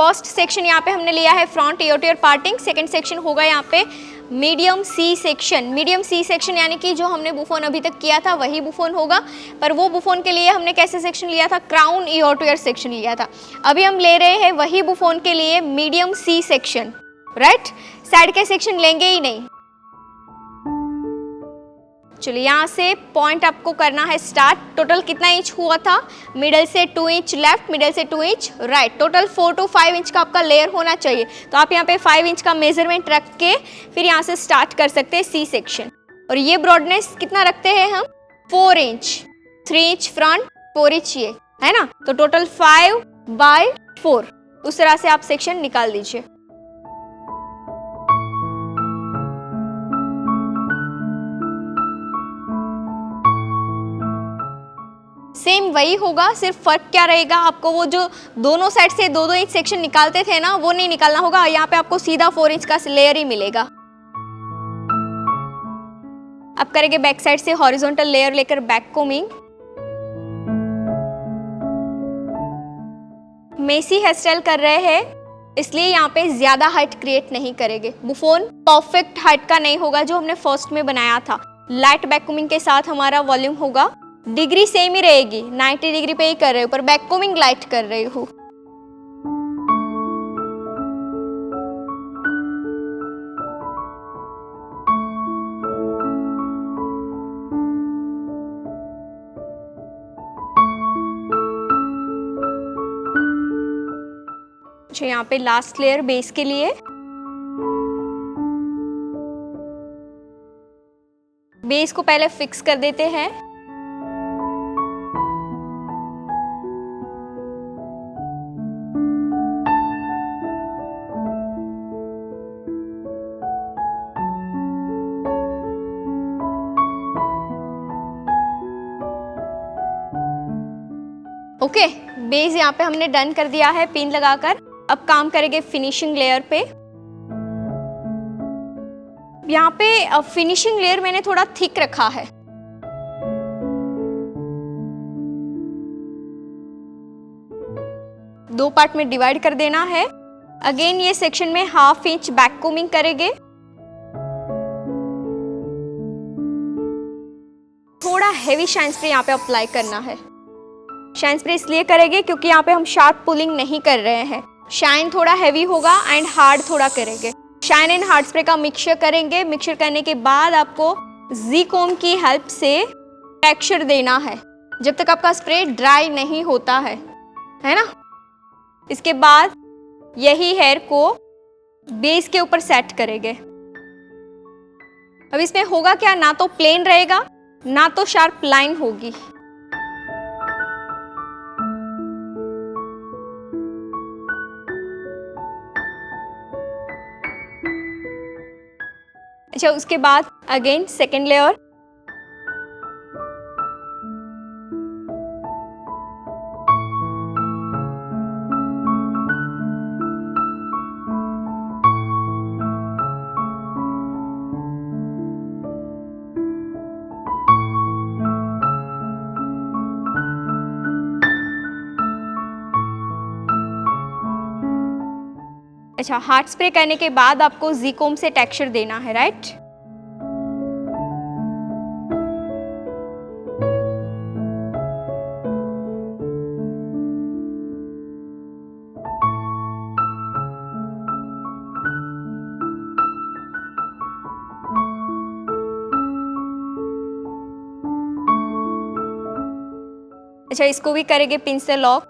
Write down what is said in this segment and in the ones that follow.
First section यहाँ पे हमने लिया है front ear to ear parting, second section होगा यहाँ पे medium C section. Medium C section यानी कि जो हमने बुफोन अभी तक किया था वही बुफोन होगा, पर वो बुफोन के लिए हमने कैसे सेक्शन लिया था, crown year to year section लिया था। अभी हम ले रहे हैं वही बुफोन के लिए medium C section, right. Side के सेक्शन लेंगे ही नहीं। चलिए यहाँ से पॉइंट आपको करना है स्टार्ट। टोटल कितना इंच हुआ था, मिडल से 2 इंच लेफ्ट, मिडल से 2 inch right, total 4 to 5 inch का आपका लेयर होना चाहिए। तो आप यहाँ पे 5 इंच का मेजरमेंट रख के फिर यहाँ से स्टार्ट कर सकते हैं सी सेक्शन। और ये ब्रॉडनेस कितना रखते हैं हम, 4 इंच, 3 इंच फ्रंट, 4 इंच ये है ना, तो टोटल 5/4 उस तरह से आप सेक्शन निकाल दीजिए। सेम वही होगा, सिर्फ फर्क क्या रहेगा, आपको वो जो दोनों साइड से 2-2 इंच सेक्शन निकालते थे ना वो नहीं निकालना होगा, यहाँ पे आपको सीधा 4 इंच का लेयर ही मिलेगा। अब करेंगे बैक साइड से हॉरिजॉन्टल लेयर लेकर back combing. Messy hair style कर रहे हैं इसलिए यहाँ पे ज्यादा हाइट क्रिएट नहीं करेंगे। बुफोन परफेक्ट हाइट का नहीं होगा जो हमने फर्स्ट में बनाया था। लाइट बैक कोमिंग के साथ हमारा वॉल्यूम होगा, डिग्री सेम ही रहेगी, 90 डिग्री पे ही कर रहे हो, पर बैक कोमिंग लाइट कर रहे हो। जो यहाँ पे लास्ट लेयर बेस के लिए, बेस को पहले फिक्स कर देते हैं। ओके, बेस यहाँ पे हमने डन कर दिया है पिन लगाकर। अब काम करेंगे फिनिशिंग लेयर पे। यहाँ पे फिनिशिंग लेयर मैंने थोड़ा थिक रखा है। दो पार्ट में डिवाइड कर देना है। अगेन ये सेक्शन में 1/2 इंच बैक कोमिंग करेंगे। थोड़ा हैवी शाइन स्प्रे यहाँ पे अप्लाई करना है। शाइन स्प्रे इसलिए करेंगे क्योंकि यहाँ पे हम शार्प पुलिंग नहीं कर रहे हैं। शाइन थोड़ा हैवी होगा एंड हार्ड थोड़ा करेंगे। शाइन एंड हार्ड स्प्रे का मिक्सचर करेंगे। मिक्सचर करने के बाद आपको जी कोम की हेल्प से टेक्सचर देना है जब तक आपका स्प्रे ड्राई नहीं होता है ना। इसके बाद यही हेयर को बेस के ऊपर सेट करेंगे। अब इसमें होगा क्या, ना तो प्लेन रहेगा ना तो शार्प लाइन होगी। अच्छा, उसके बाद अगेन सेकेंड लेयर। अच्छा, हार्ड स्प्रे करने के बाद आपको जी कोम से टेक्सचर देना है, राइट। अच्छा, इसको भी करेंगे पिन से लॉक।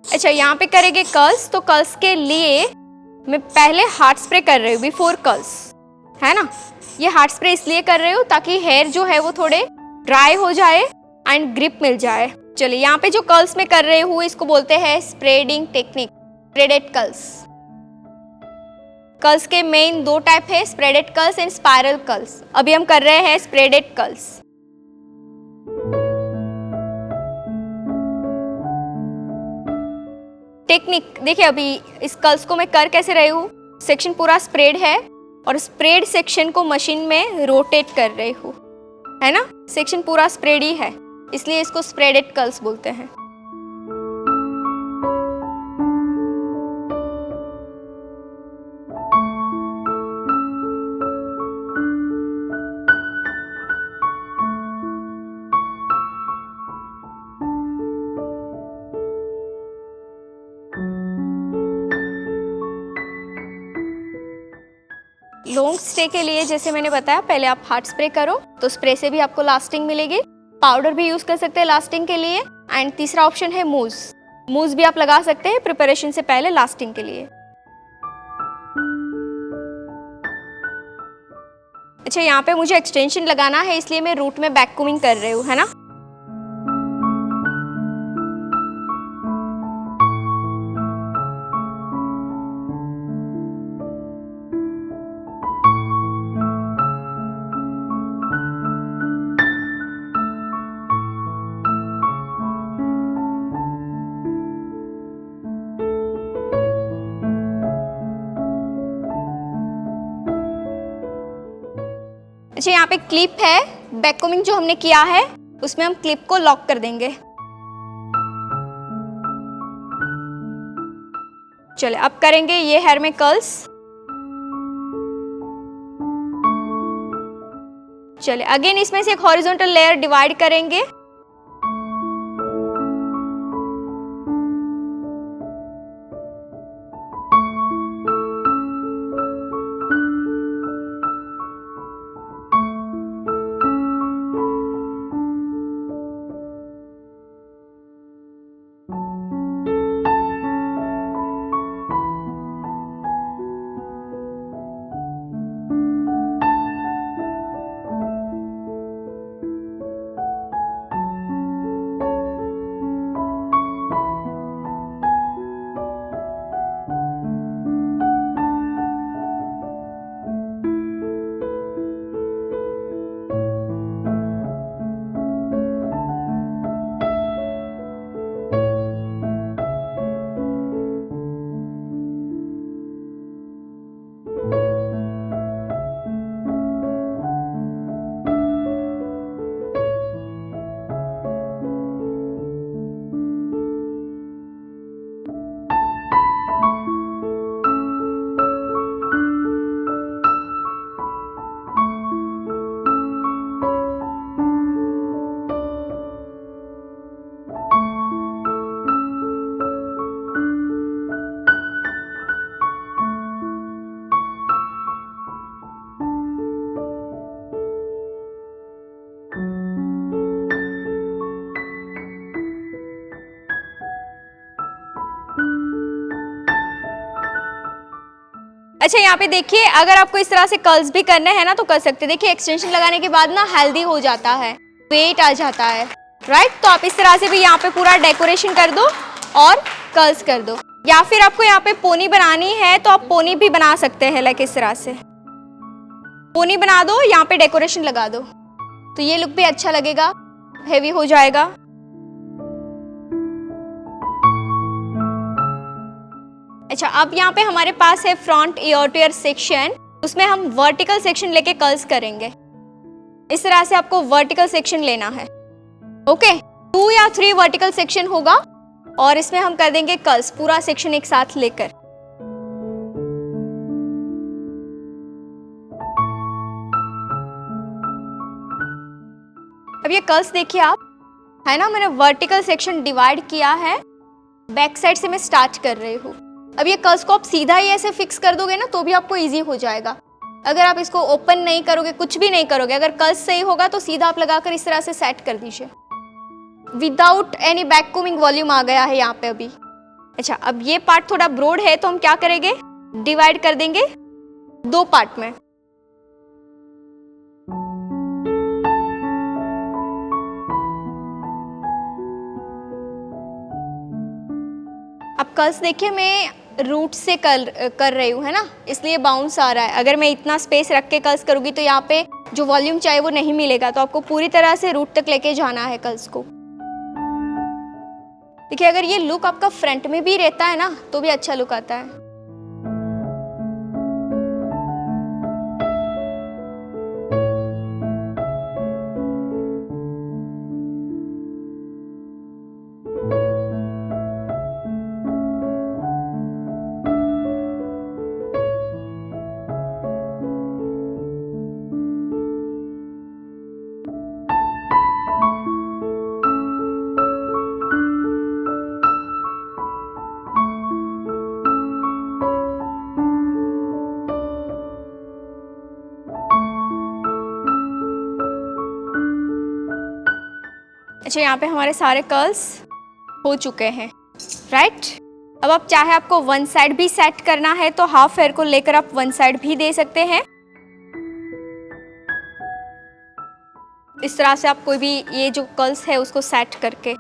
अच्छा, यहाँ पे करेंगे कर्ल्स। तो कर्ल्स के लिए मैं पहले हार्ड स्प्रे कर रही हूँ बिफोर कर्ल्स, है ना। ये हार्ड स्प्रे इसलिए कर रही हूँ ताकि हेयर जो है वो थोड़े ड्राई हो जाए एंड ग्रिप मिल जाए। चलिए, यहाँ पे जो कर्ल्स में कर रही हूँ इसको बोलते हैं spreading technique, spreaded curls. Curls के मेन दो टाइप है, spreaded curls and spiral curls. अभी हम कर रहे हैं स्प्रेडेड कर्ल्स। टेक्निक देखिए, अभी इस कर्ल्स को मैं कर कैसे रही हूँ, सेक्शन पूरा स्प्रेड है और स्प्रेड सेक्शन को मशीन में रोटेट कर रही हूँ, है ना। सेक्शन पूरा स्प्रेड ही है, इसलिए इसको स्प्रेडेड कर्ल्स बोलते हैं। लॉन्ग स्टे के लिए जैसे मैंने बताया, पहले आप हार्ड स्प्रे करो तो स्प्रे से भी आपको लास्टिंग मिलेगी। पाउडर भी यूज कर सकते हैं लास्टिंग के लिए। एंड तीसरा ऑप्शन है मूज। मूज भी आप लगा सकते हैं प्रिपरेशन से पहले लास्टिंग के लिए। अच्छा, यहाँ पे मुझे एक्सटेंशन लगाना है, इसलिए मैं रूट में बैककूमिंग कर रही हूँ, है ना। अच्छा, यहाँ पे क्लिप है, बैककूमिंग जो हमने किया है उसमें हम क्लिप को लॉक कर देंगे। चलिए अब करेंगे ये हेयर में कर्ल्स। चलिए अगेन इसमें से एक हॉरिजॉन्टल लेयर डिवाइड करेंगे। अच्छा, यहाँ पे देखिए, अगर आपको इस तरह से कर्ल्स भी करने हैं ना तो कर सकते हैं। देखिए एक्सटेंशन लगाने के बाद ना हेल्दी हो जाता है, वेट आ जाता है, राइट। तो आप इस तरह से भी यहाँ पे पूरा डेकोरेशन कर दो और कर्ल्स कर दो। या फिर आपको यहाँ पे पोनी बनानी है तो आप पोनी भी बना सकते हैं, लाइक इस तरह से पोनी बना दो, यहाँ पे डेकोरेशन लगा दो, तो ये लुक भी अच्छा लगेगा, हेवी हो जाएगा। अच्छा, अब यहाँ पे हमारे पास है front ear to year section, उसमें हम वर्टिकल सेक्शन लेके कर्ल्स करेंगे। इस तरह से आपको वर्टिकल सेक्शन लेना है, ओके। 2 या 3 वर्टिकल सेक्शन होगा और इसमें हम कर देंगे कर्ल्स, पूरा सेक्शन एक साथ लेकर। अब ये कर्ल्स देखिए आप, है ना, मैंने वर्टिकल सेक्शन डिवाइड किया है, बैक साइड से मैं स्टार्ट कर रही हूँ। अब ये कर्ल्स को आप सीधा ही ऐसे फिक्स कर दोगे ना तो भी आपको इजी हो जाएगा। अगर आप इसको ओपन नहीं करोगे, कुछ भी नहीं करोगे, अगर कर्ल्स सही होगा तो सीधा आप लगाकर इस तरह से सेट कर दीजिए, विदाउट एनी बैककूमिंग। वॉल्यूम आ गया है यहाँ पे अभी। अच्छा, अब ये पार्ट थोड़ा ब्रॉड है तो हम क्या करेंगे, डिवाइड कर देंगे 2 पार्ट में। अब कर्ल्स देखिए, मैं रूट से कर रही हूँ, है ना, इसलिए बाउंस आ रहा है। अगर मैं इतना स्पेस रख के कर्ल्स करूँगी तो यहाँ पे जो वॉल्यूम चाहिए वो नहीं मिलेगा, तो आपको पूरी तरह से रूट तक लेके जाना है कर्ल्स को। देखिए, अगर ये लुक आपका फ्रंट में भी रहता है ना तो भी अच्छा लुक आता है। अच्छा, यहाँ पे हमारे सारे कर्ल्स हो चुके हैं, राइट। अब आप चाहे आपको वन साइड भी सेट करना है तो हाफ हेयर को लेकर आप वन साइड भी दे सकते हैं। इस तरह से आप कोई भी ये जो कर्ल्स है उसको सेट करके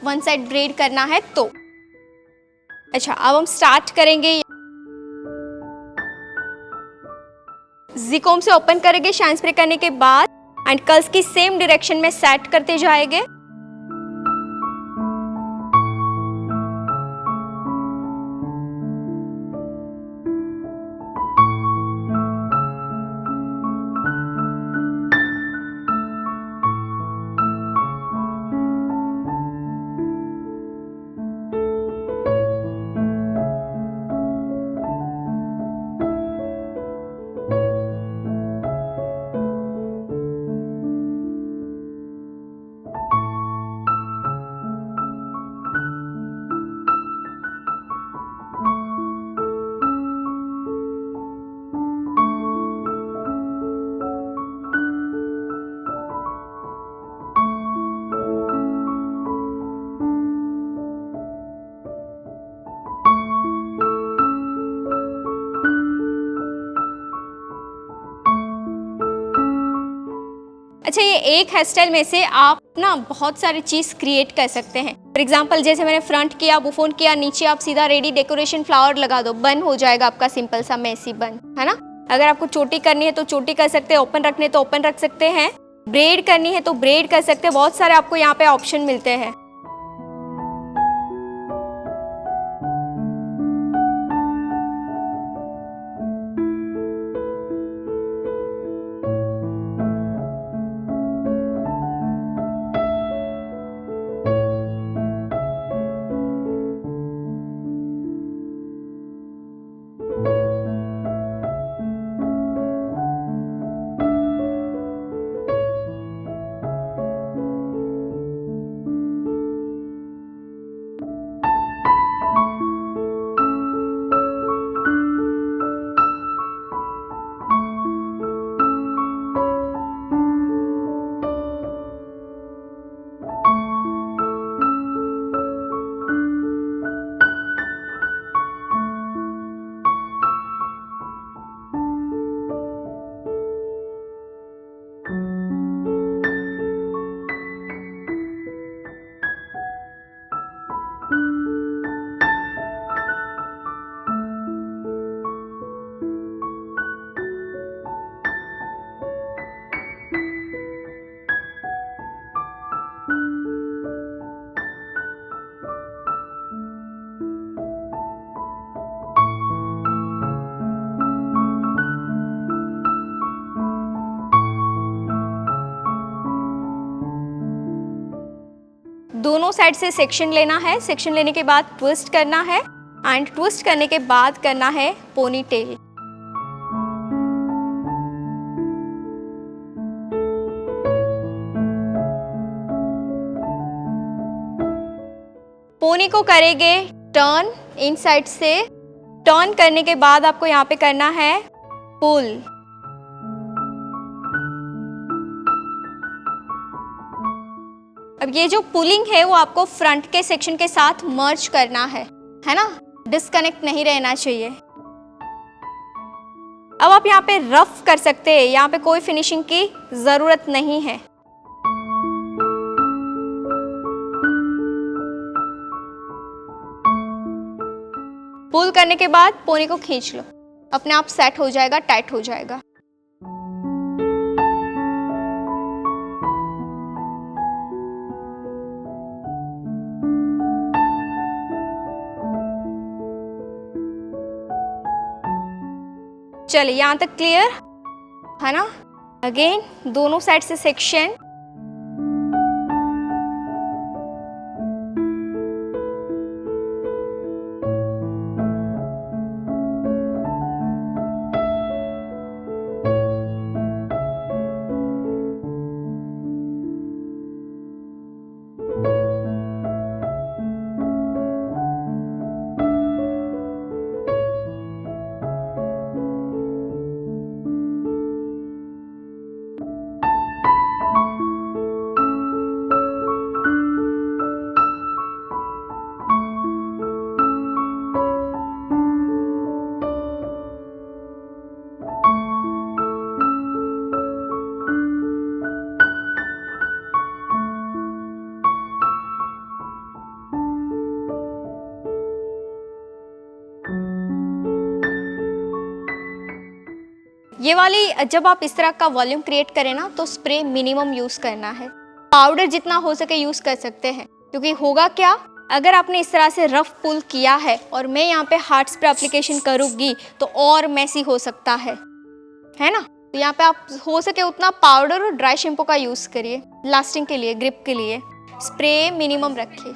वन साइड ब्रेड करना है तो। अच्छा, अब हम स्टार्ट करेंगे। ज़ी-कॉम्ब से ओपन करेंगे शाइन स्प्रे करने के बाद एंड कर्ल्स की सेम डायरेक्शन में सेट करते जाएंगे। अच्छा, ये एक हेयर स्टाइल में से आप ना बहुत सारी चीज़ क्रिएट कर सकते हैं। फॉर एग्जांपल, जैसे मैंने फ्रंट किया, बुफोन किया, नीचे आप सीधा रेडी डेकोरेशन फ्लावर लगा दो, बन हो जाएगा आपका सिंपल सा मेसी बन, है ना। अगर आपको चोटी करनी है तो चोटी कर सकते हैं, ओपन रखने तो ओपन रख सकते हैं, ब्रेड करनी है तो ब्रेड कर सकते हैं। बहुत सारे आपको यहाँ पे ऑप्शन मिलते हैं। दोनों साइड से सेक्शन लेना है। सेक्शन लेने के बाद ट्विस्ट करना है एंड ट्विस्ट करने के बाद करना है पोनी टेल। पोनी को करेंगे टर्न इन साइड से। टर्न करने के बाद आपको यहाँ पे करना है पुल। अब ये जो पुलिंग है वो आपको फ्रंट के सेक्शन के साथ मर्ज करना है ना, डिस्कनेक्ट नहीं रहना चाहिए। अब आप यहाँ पे रफ कर सकते हैं, यहाँ पे कोई फिनिशिंग की जरूरत नहीं है। पुल करने के बाद पोनी को खींच लो, अपने आप सेट हो जाएगा, टाइट हो जाएगा। चलिए यहाँ तक क्लियर है ना। अगेन दोनों साइड से सेक्शन। ये वाली जब आप इस तरह का वॉल्यूम क्रिएट करें ना तो स्प्रे मिनिमम यूज़ करना है। पाउडर जितना हो सके यूज़ कर सकते हैं, क्योंकि होगा क्या, अगर आपने इस तरह से रफ पुल किया है और मैं यहाँ पे हार्ड स्प्रे एप्लीकेशन करूँगी तो और मैसी हो सकता है ना। तो यहाँ पे आप हो सके उतना पाउडर और ड्राई शैम्पू का यूज़ करिए, लास्टिंग के लिए, ग्रिप के लिए स्प्रे मिनिमम रखिए।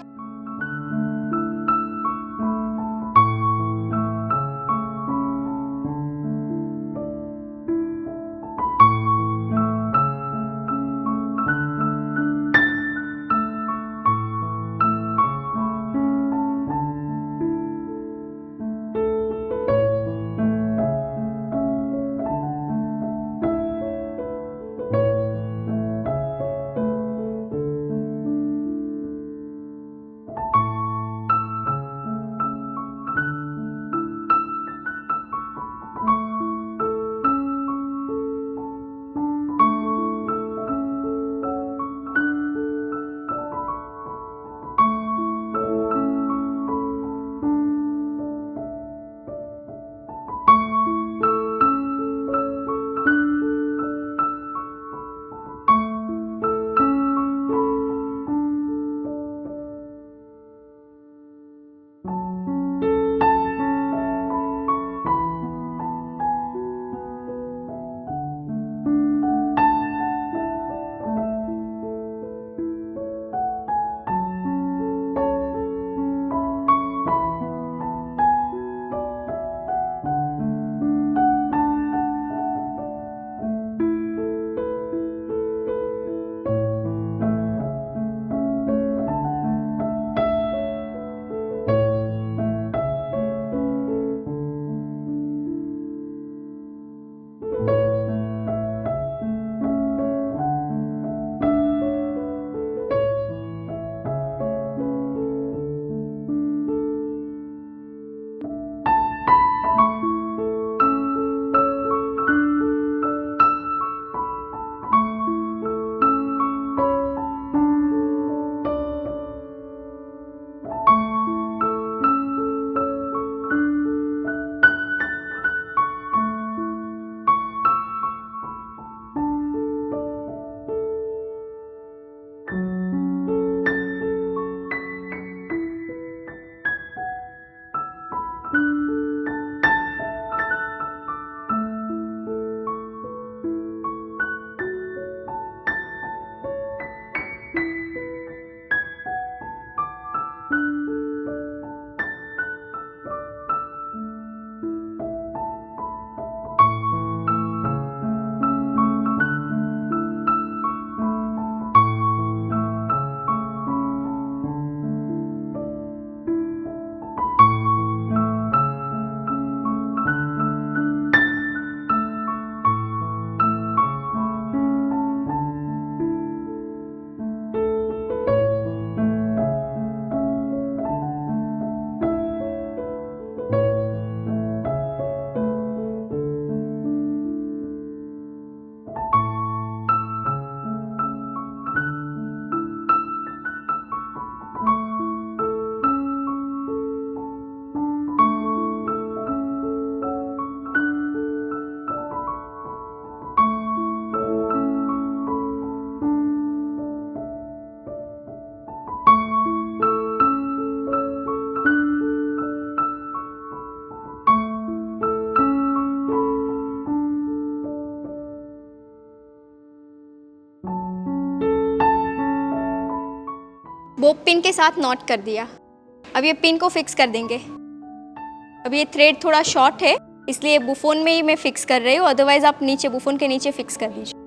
बोब पिन के साथ नॉट कर दिया। अब ये पिन को फिक्स कर देंगे। अब ये थ्रेड थोड़ा शॉर्ट है, इसलिए बुफोन में ही मैं फिक्स कर रही हूँ, अदरवाइज आप नीचे बुफोन के नीचे फिक्स कर दीजिए।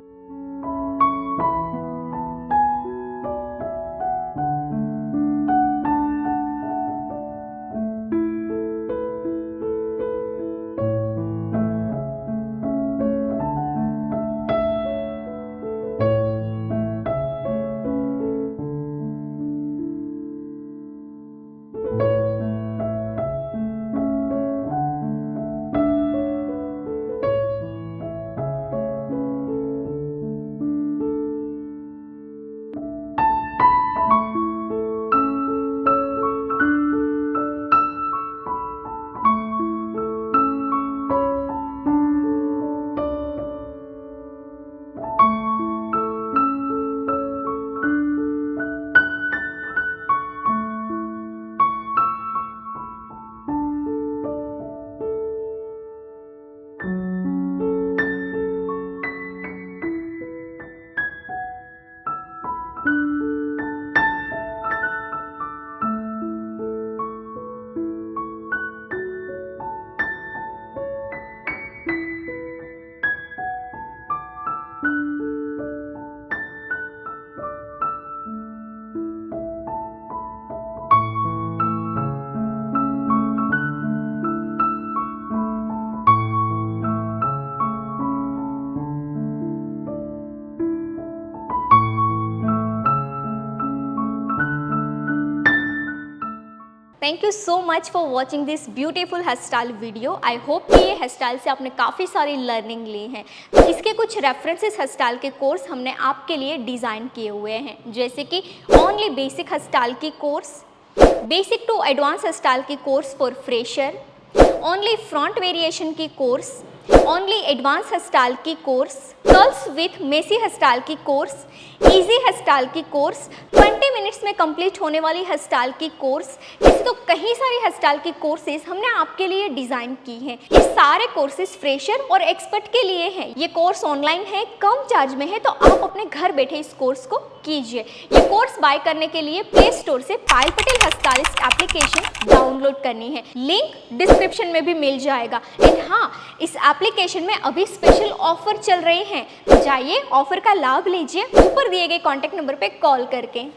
Thank you so much for watching this beautiful hair style video. I hope कि ये हेयर स्टाइल से आपने काफ़ी सारी लर्निंग ली है। तो इसके कुछ रेफरेंसेस हेयर स्टाइल के कोर्स हमने आपके लिए डिज़ाइन किए हुए हैं, जैसे कि ओनली बेसिक हेयर स्टाइल की course, basic to advance hair style की course for fresher, only front variation की course, only advance hair style की course, curls with messy hair style की कोर्स, इजी हेयर स्टाइल की course, 20 minutes में complete होने वाली hair style की course, ऐसे तो कई सारी हेयर स्टाइल की कोर्सेज हमने आपके लिए डिज़ाइन की हैं। ये सारे कोर्सेज फ्रेशर और एक्सपर्ट के लिए हैं। ये कोर्स ऑनलाइन है, कम चार्ज में है, तो आप अपने घर बैठे इस कोर्स को कीजिए। ये कोर्स बाय करने के लिए प्ले स्टोर से Payal Patel hair stylist application download करनी है, लिंक डिस्क्रिप्शन में भी मिल जाएगा। एंड हाँ, इस एप्लीकेशन में अभी स्पेशल ऑफर चल रहे हैं, तो जाइए ऑफर का लाभ लीजिए ऊपर दिए गए कॉन्टैक्ट नंबर पे कॉल करके।